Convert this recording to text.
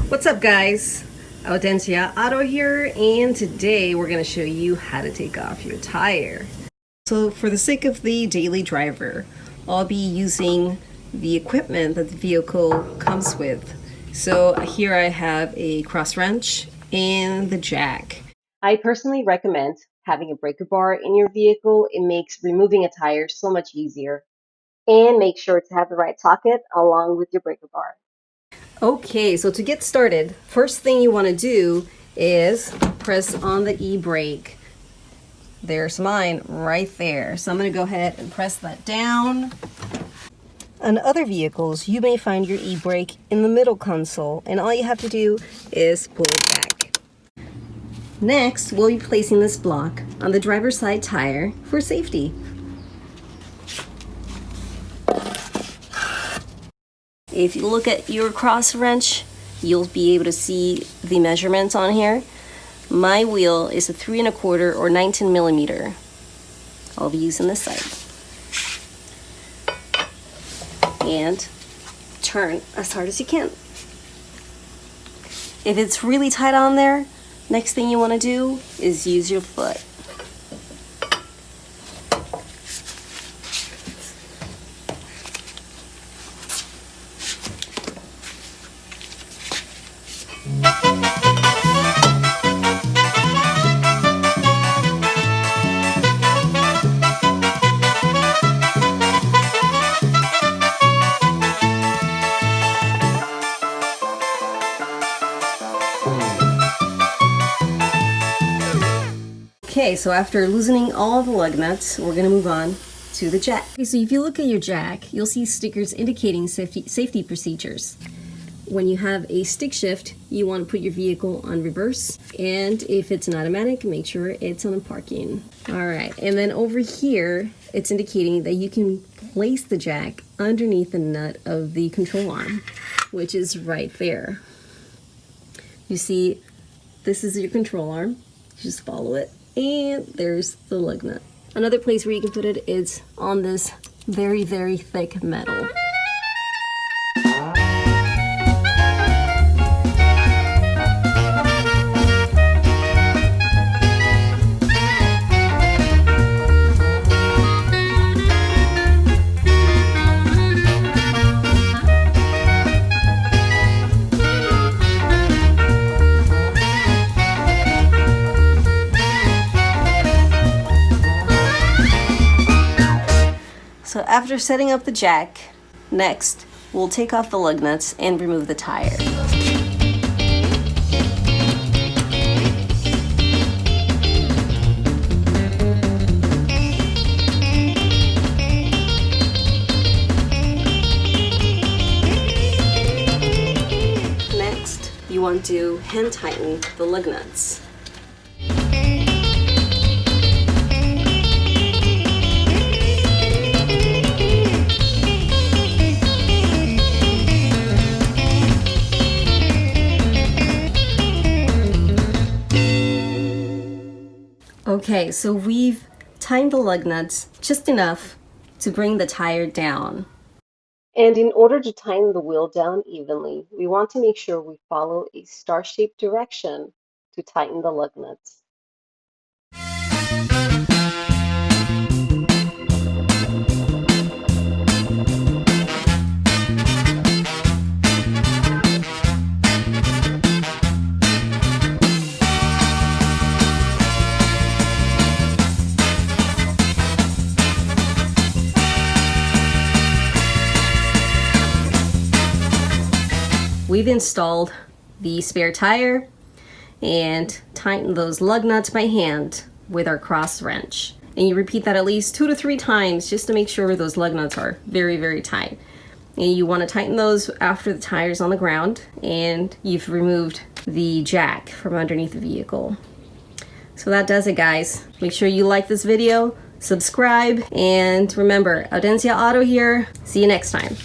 What's up guys? Audencia Auto here, and today we're going to show you how to take off your tire. So for the sake of the daily driver, I'll be using the equipment that the vehicle comes with. So here I have a cross wrench and the jack. I personally recommend having a breaker bar in your vehicle. It makes removing a tire so much easier. And make sure to have the right socket along with your breaker bar. Okay, so to get started, first thing you want to do is press on the e-brake. There's mine right there. So I'm going to go ahead and press that down. On other vehicles, you may find your e-brake in the middle console, and all you have to do is pull it back. Next, we'll be placing this block on the driver's side tire for safety. If you look at your cross wrench, you'll be able to see the measurements on here. My wheel is a 3 1/4 or 19 millimeter. I'll be using this side. And turn as hard as you can. If it's really tight on there, next thing you want to do is use your foot. Okay, so after loosening all the lug nuts, we're going to move on to the jack. Okay, so if you look at your jack, you'll see stickers indicating safety procedures. When you have a stick shift, you want to put your vehicle on reverse, and if it's an automatic, make sure it's on parking. Alright, and then over here, it's indicating that you can place the jack underneath the nut of the control arm, which is right there. You see, this is your control arm. Just follow it. And there's the lug nut. Another place where you can put it is on this very, very thick metal. So after setting up the jack, next we'll take off the lug nuts and remove the tire. Next, you want to hand tighten the lug nuts. Okay, so we've tightened the lug nuts just enough to bring the tire down. And in order to tighten the wheel down evenly, we want to make sure we follow a star-shaped direction to tighten the lug nuts. We've installed the spare tire and tightened those lug nuts by hand with our cross wrench. And you repeat that at least 2 to 3 times just to make sure those lug nuts are very, very tight. And you want to tighten those after the tire's on the ground and you've removed the jack from underneath the vehicle. So that does it, guys. Make sure you like this video, subscribe, and remember, Audencia Auto here. See you next time.